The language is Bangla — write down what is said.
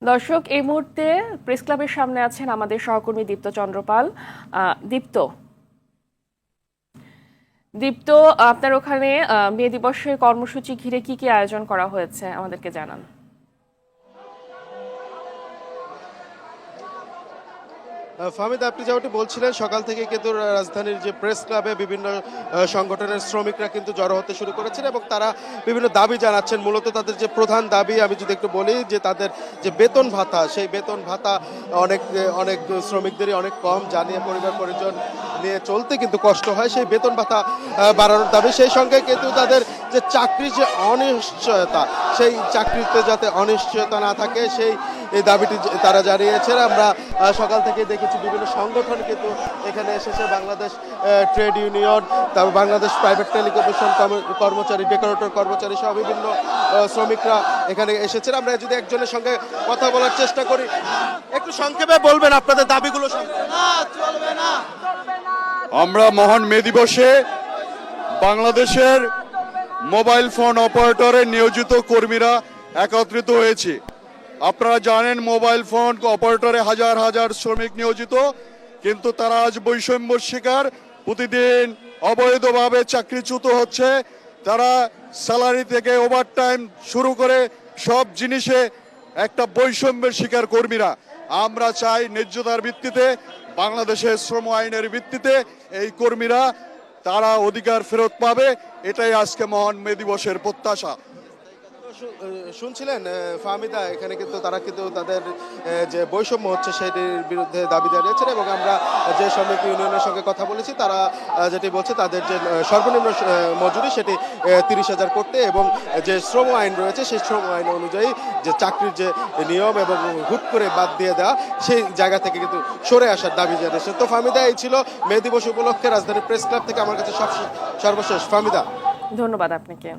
দর্শক, এই মুহূর্তে প্রেস ক্লাবের সামনে আছেন আমাদের সহকর্মী দীপ্ত চন্দ্রপাল। দীপ্ত, দীপ্ত, আপনার ওখানে মে দিবসের কর্মসূচি ঘিরে কি কি আয়োজন করা হয়েছে আমাদেরকে জানান। ফাহমিদা, আপনি যেমনটি বলছিলেন, সকাল থেকে কিন্তু রাজধানীর যে প্রেস ক্লাবে বিভিন্ন সংগঠনের শ্রমিকরা কিন্তু জড়ো হতে শুরু করেছেন এবং তারা বিভিন্ন দাবি জানাচ্ছেন। মূলত তাদের যে প্রধান দাবি আমি যদি একটু বলি, যে তাদের যে বেতন ভাতা, সেই বেতন ভাতা অনেক অনেক শ্রমিকদেরই অনেক কম, জানিয়ে পরিবার পরিজন নিয়ে চলতে কিন্তু কষ্ট হয়। সেই বেতন ভাতা বাড়ানোর দাবি, সেই সঙ্গে কিন্তু তাদের যে চাকরির যে অনিশ্চয়তা, সেই চাকরিতে যাতে অনিশ্চয়তা না থাকে, সেই এই দাবিটি তারা জানিয়েছেন। আমরা সকাল থেকে দেখেছি বিভিন্ন সংগঠন কিন্তু এখানে এসেছে, বাংলাদেশ ট্রেড ইউনিয়ন, তারপর বাংলাদেশ প্রাইভেট টেলিকমিউনিকেশন কর্মচারী, ডেকোরেটর কর্মচারী সহ বিভিন্ন শ্রমিকরা এখানে এসেছেন। আমরা যদি একজনের সঙ্গে কথা বলার চেষ্টা করি, একটু সংক্ষেপে বলবেন আপনাদের দাবিগুলো। আমরা মহান মে দিবসে বাংলাদেশের মোবাইল ফোন অপারেটরে নিয়োজিত কর্মীরা একত্রিত হয়েছি। আপনারা জানেন, মোবাইল ফোন অপারেটরে হাজার হাজার শ্রমিক নিয়োজিত, কিন্তু তারা আজ বৈষম্যর শিকার। প্রতিদিন অবৈধভাবে চাকরিচ্যুত হচ্ছে। তারা স্যালারি থেকে ওভারটাইম শুরু করে সব জিনিসে একটা বৈষম্যের শিকার কর্মীরা। আমরা চাই ন্যায্যতার ভিত্তিতে, বাংলাদেশের শ্রম আইনের ভিত্তিতে এই কর্মীরা তারা অধিকার ফেরত পাবে। এটাই আজকে মহান মে দিবসের প্রত্যাশা। শুনছিলেন ফাহমিদা, এখানে কিন্তু তারা কিন্তু তাদের যে বৈষম্য হচ্ছে সেটির বিরুদ্ধে দাবি জানিয়েছেন এবং আমরা যে শ্রমিক ইউনিয়নের সঙ্গে কথা বলেছি, তারা যেটি বলছে তাদের যে সর্বনিম্ন মজুরি সেটি 30,000 করতে, এবং যে শ্রম আইন রয়েছে সেই শ্রম আইন অনুযায়ী যে চাকরির যে নিয়ম এবং হুট করে বাদ দিয়ে দেওয়া, সেই জায়গা থেকে কিন্তু সরে আসার দাবি জানিয়েছেন। তো ফাহমিদা, এই ছিল মে দিবস উপলক্ষে রাজধানী প্রেস ক্লাব থেকে আমার কাছে সর্বশেষ। ফাহমিদা, ধন্যবাদ আপনাকে।